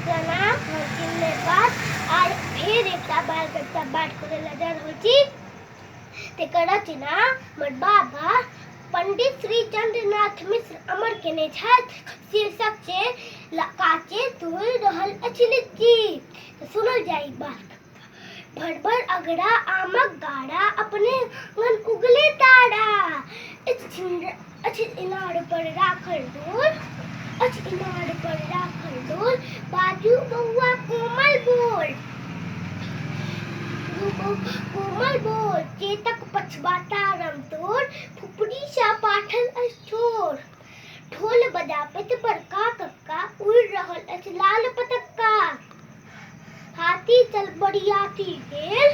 प्रणाम बाद आज फिर एक बात करे नजर होची तेकरा चिना मर बाबा पंडित श्री चंद्रनाथ मिश्र अमर केने छथ शीर्षक से काचे तुल रहल अछि जी। तो सुनल जाई बात भर भर अगड़ा आमक गाड़ा अपने मन उगले तारा इनार पर राखल डोल इनार पर राखल डोल बाजू बउआ कोमल बोल चेतक पछबा तारम तोर फुफड़ी सा पाठल अछोर ढोल बजापत बड़का कक्का उड़ रहल अछि लाल पतक्का हाथी चल बरियाती गेल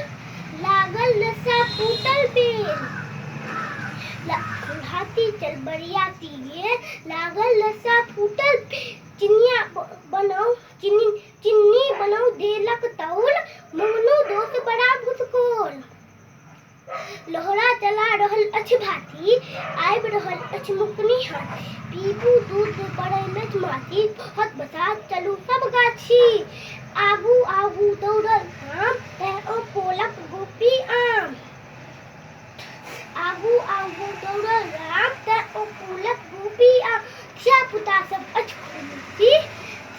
लागल नशा फूटल बेल हाथी चल बरियाती गेल लागल नशा फूटल चिन्नी बनाऊ देलक तौल मंगनू दोस्त बड़ा भुसकोल लोहरा चला रहल अछि भाती आबि रहल अछि मुकनी हाथी पीबू दूध पड़ै नच माटी हत बसा चलू सब गाछी आगू आगू दौड़ल आम ओ पोलक गोपी आम आगू आगू दौड़ल राम ओ पोलक गोपी आम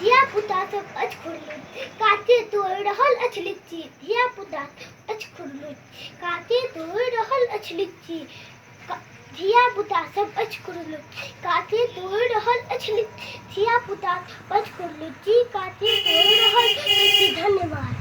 धिया पुता सब अच खुरलुची काचे तोड़ रहल अछि लीची धिया पुता अच खुरलुची काचे तोड़ रहल अछि लीची धिया पुता सब अच खुरलुची काचे तोड़ रहल अछि लीची धिया पुता अच खुरलुची काचे तोड़ रहल अछि। धन्यवाद।